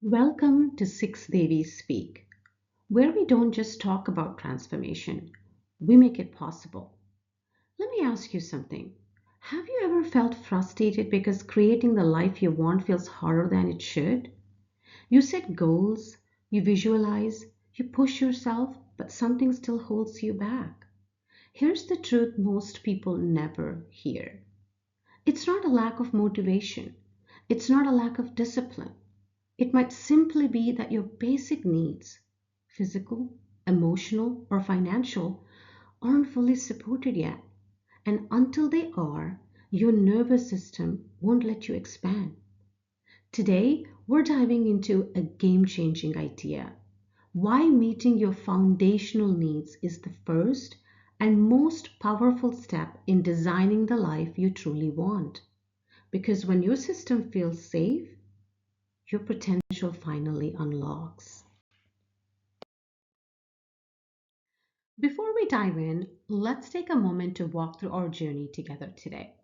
Welcome to Six Devi Speak, where we don't just talk about transformation, we make it possible. Let me ask you something. Have you ever felt frustrated because creating the life you want feels harder than it should? You set goals, you visualize, you push yourself, but something still holds you back. Here's the truth most people never hear. It's not a lack of motivation, it's not a lack of discipline. It might simply be that your basic needs, physical, emotional, or financial, aren't fully supported yet. And until they are, your nervous system won't let you expand. Today, we're diving into a game changing idea: why meeting your foundational needs is the first and most powerful step in designing the life you truly want. Because when your system feels safe, your potential finally unlocks. Before we dive in, let's take a moment to walk through our journey together today.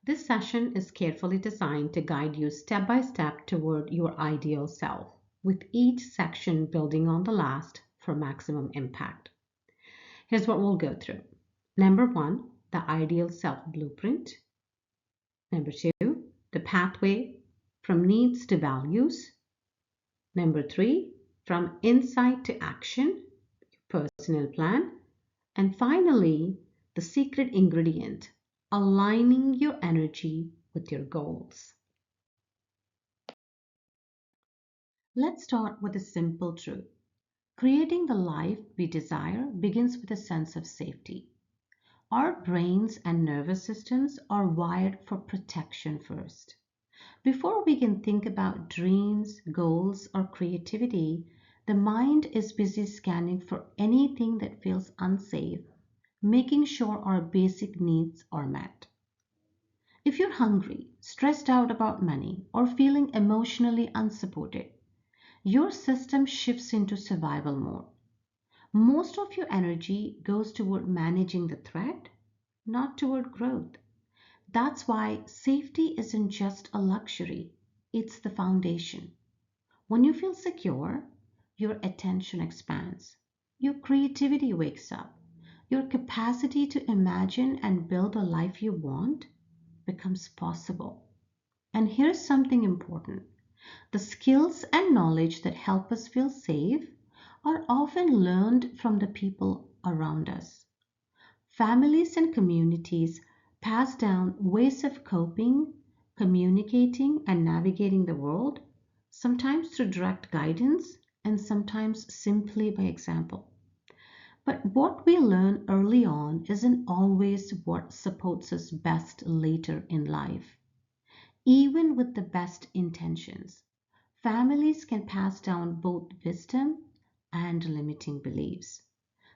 This session is carefully designed to guide you step by step toward your ideal self, with each section building on the last for maximum impact. Here's what we'll go through. Number one, the ideal self blueprint. Number two, the pathway from needs to values. Number three, from insight to action, personal plan. And finally, the secret ingredient: aligning your energy with your goals. Let's start with a simple truth. Creating the life we desire begins with a sense of safety. Our brains and nervous systems are wired for protection first. Before we can think about dreams, goals, or creativity, the mind is busy scanning for anything that feels unsafe, making sure our basic needs are met. If you're hungry, stressed out about money, or feeling emotionally unsupported, your system shifts into survival mode. Most of your energy goes toward managing the threat, not toward growth. That's why safety isn't just a luxury, it's the foundation. When you feel secure, your attention expands, your creativity wakes up, your capacity to imagine and build a life you want becomes possible. And here's something important: the skills and knowledge that help us feel safe are often learned from the people around us. Families and communities pass down ways of coping, communicating, and navigating the world, sometimes through direct guidance and sometimes simply by example. But what we learn early on isn't always what supports us best later in life. Even with the best intentions, families can pass down both wisdom and limiting beliefs.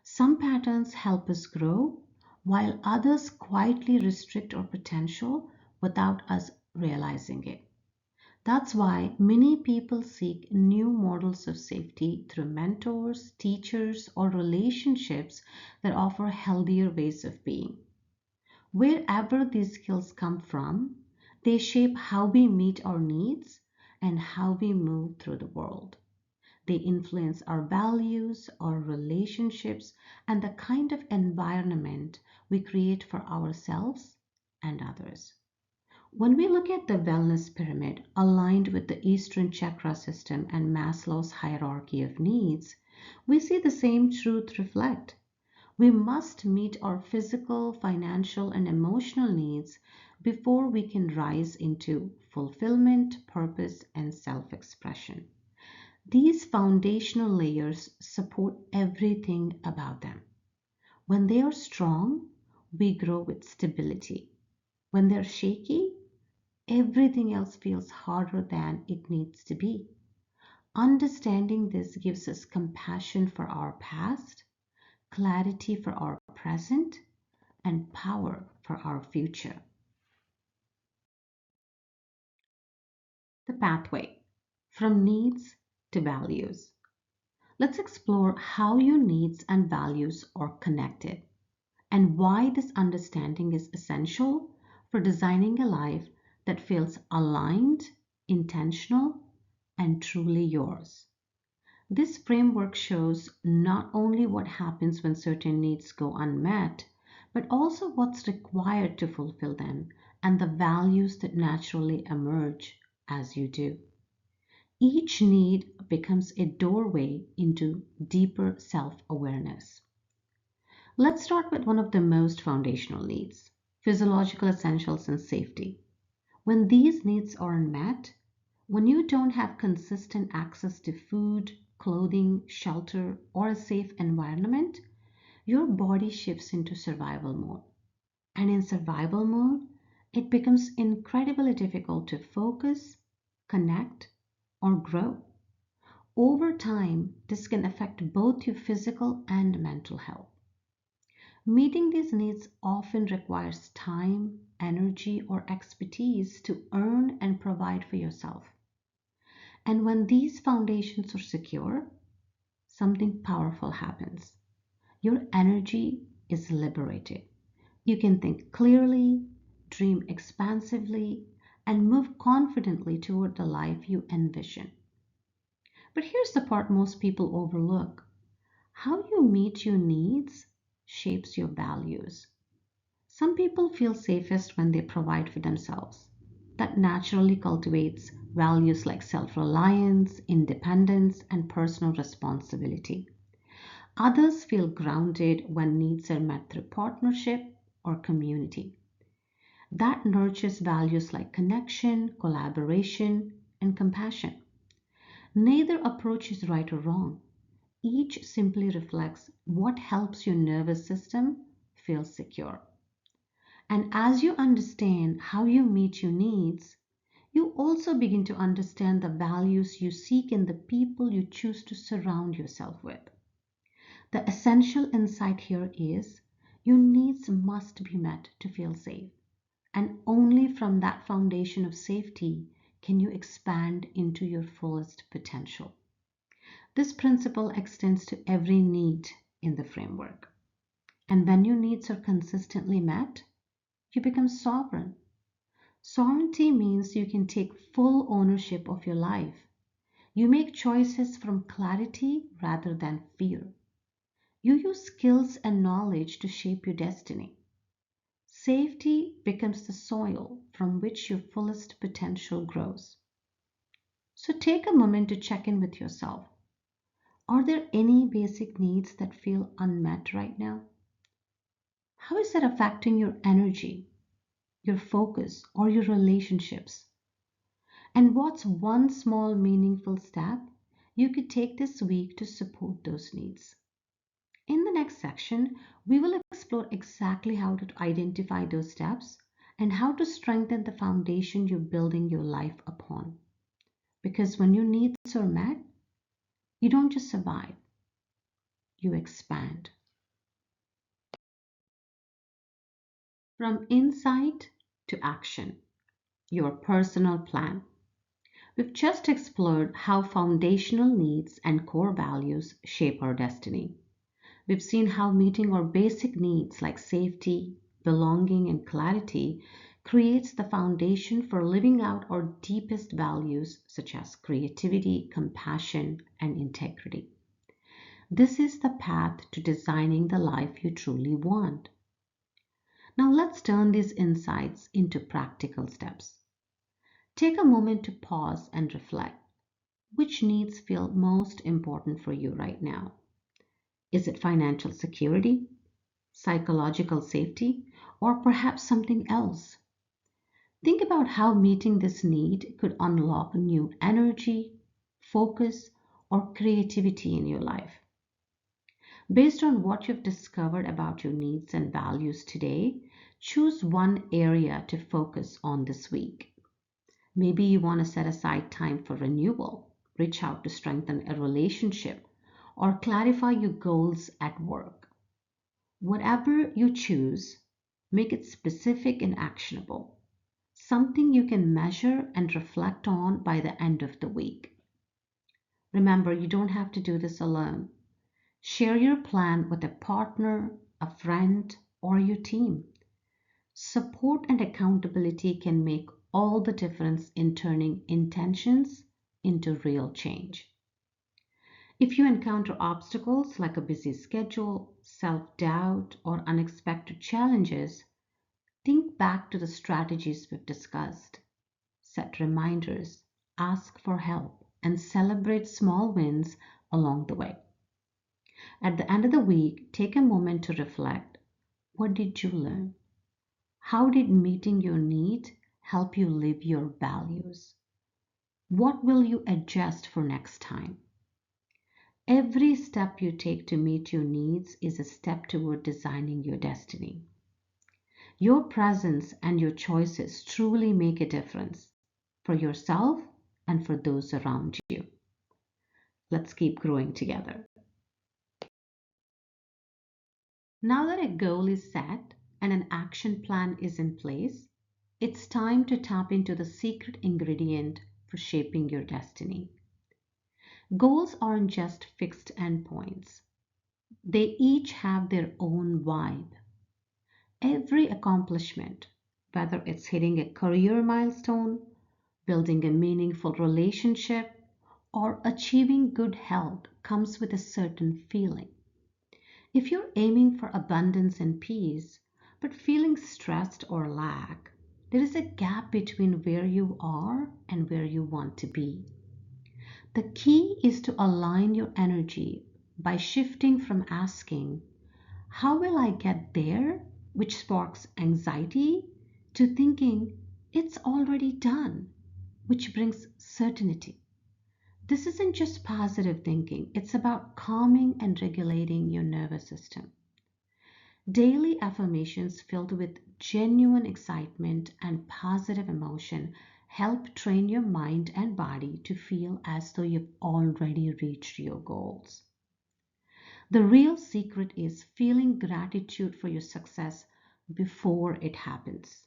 Some patterns help us grow, while others quietly restrict our potential without us realizing it. That's why many people seek new models of safety through mentors, teachers, or relationships that offer healthier ways of being. Wherever these skills come from, they shape how we meet our needs and how we move through the world. They influence our values, our relationships, and the kind of environment we create for ourselves and others. When we look at the wellness pyramid aligned with the Eastern chakra system and Maslow's hierarchy of needs, we see the same truth reflect. We must meet our physical, financial, and emotional needs before we can rise into fulfillment, purpose, and self expression. These foundational layers support everything about them. When they are strong, we grow with stability. When they're shaky, everything else feels harder than it needs to be. Understanding this gives us compassion for our past, clarity for our present, and power for our future. The pathway from needs to values. Let's explore how your needs and values are connected and why this understanding is essential for designing a life that feels aligned, intentional, and truly yours. This framework shows not only what happens when certain needs go unmet, but also what's required to fulfill them and the values that naturally emerge as you do. Each need becomes a doorway into deeper self awareness. Let's start with one of the most foundational needs: physiological essentials and safety. When these needs aren't met, when you don't have consistent access to food, clothing, shelter, or a safe environment, your body shifts into survival mode. And in survival mode, it becomes incredibly difficult to focus, connect, or grow. Over time, this can affect both your physical and mental health. Meeting these needs often requires time, energy, or expertise to earn and provide for yourself. And when these foundations are secure, something powerful happens. Your energy is liberated. You can think clearly, dream expansively, and move confidently toward the life you envision. But here's the part most people overlook: how you meet your needs shapes your values. Some people feel safest when they provide for themselves. That naturally cultivates values like self reliance, independence, and personal responsibility. Others feel grounded when needs are met through partnership or community. That nurtures values like connection, collaboration, and compassion. Neither approach is right or wrong. Each simply reflects what helps your nervous system feel secure. And as you understand how you meet your needs, you also begin to understand the values you seek in the people you choose to surround yourself with. The essential insight here is your needs must be met to feel safe. And only from that foundation of safety can you expand into your fullest potential. This principle extends to every need in the framework. And when your needs are consistently met, you become sovereign. Sovereignty means you can take full ownership of your life. You make choices from clarity rather than fear. You use skills and knowledge to shape your destiny. Safety becomes the soil from which your fullest potential grows. So take a moment to check in with yourself. Are there any basic needs that feel unmet right now? How is that affecting your energy, your focus, or your relationships? And what's one small meaningful step you could take this week to support those needs? In the next section, we will explore exactly how to identify those steps and how to strengthen the foundation you're building your life upon. Because when your needs are met, you don't just survive, you expand. From insight to action, your personal plan. We've just explored how foundational needs and core values shape our destiny. We've seen how meeting our basic needs like safety, belonging, and clarity creates the foundation for living out our deepest values such as creativity, compassion, and integrity. This is the path to designing the life you truly want. Now let's turn these insights into practical steps. Take a moment to pause and reflect. Which needs feel most important for you right now? Is it financial security, psychological safety, or perhaps something else? Think about how meeting this need could unlock new energy, focus, or creativity in your life. Based on what you've discovered about your needs and values today, choose one area to focus on this week. Maybe you want to set aside time for renewal, reach out to strengthen a relationship, or clarify your goals at work. Whatever you choose, make it specific and actionable, something you can measure and reflect on by the end of the week. Remember, you don't have to do this alone. Share your plan with a partner, a friend, or your team. Support and accountability can make all the difference in turning intentions into real change. If you encounter obstacles like a busy schedule, self doubt, or unexpected challenges, think back to the strategies we've discussed. Set reminders, ask for help, and celebrate small wins along the way. At the end of the week, take a moment to reflect. What did you learn? How did meeting your need help you live your values? What will you adjust for next time? Every step you take to meet your needs is a step toward designing your destiny. Your presence and your choices truly make a difference for yourself and for those around you. Let's keep growing together. Now that a goal is set and an action plan is in place, it's time to tap into the secret ingredient for shaping your destiny. Goals aren't just fixed endpoints, they each have their own vibe. Every accomplishment, whether it's hitting a career milestone, building a meaningful relationship, or achieving good health, comes with a certain feeling. If you're aiming for abundance and peace, but feeling stressed or lack, there is a gap between where you are and where you want to be. The key is to align your energy by shifting from asking, how will I get there? Which sparks anxiety, to thinking, it's already done, which brings certainty. This isn't just positive thinking, it's about calming and regulating your nervous system. Daily affirmations filled with genuine excitement and positive emotion help train your mind and body to feel as though you've already reached your goals. The real secret is feeling gratitude for your success before it happens.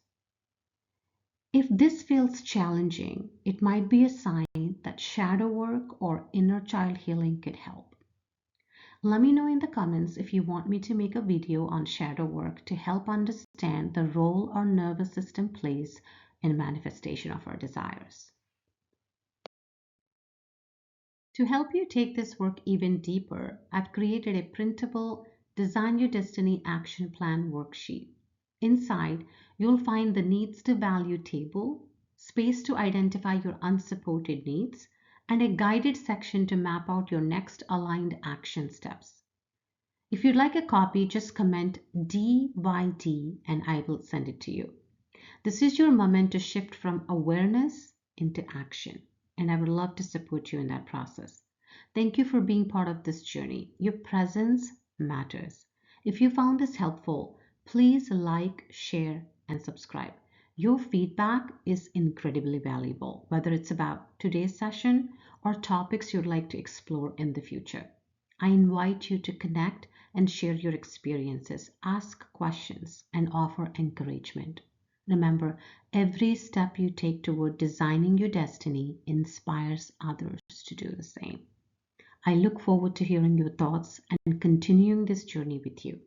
If this feels challenging, it might be a sign that shadow work or inner child healing could help. Let me know in the comments if you want me to make a video on shadow work to help understand the role our nervous system plays in manifestation of our desires. To help you take this work even deeper, I've created a printable Design Your Destiny Action Plan worksheet. Inside, you'll find the needs to value table, space to identify your unsupported needs, and a guided section to map out your next aligned action steps. If you'd like a copy, just comment DYD and I will send it to you. This is your moment to shift from awareness into action, and I would love to support you in that process. Thank you for being part of this journey. Your presence matters. If you found this helpful, please like, share, and subscribe. Your feedback is incredibly valuable, whether it's about today's session or topics you'd like to explore in the future. I invite you to connect and share your experiences, ask questions, and offer encouragement. Remember, every step you take toward designing your destiny inspires others to do the same. I look forward to hearing your thoughts and continuing this journey with you.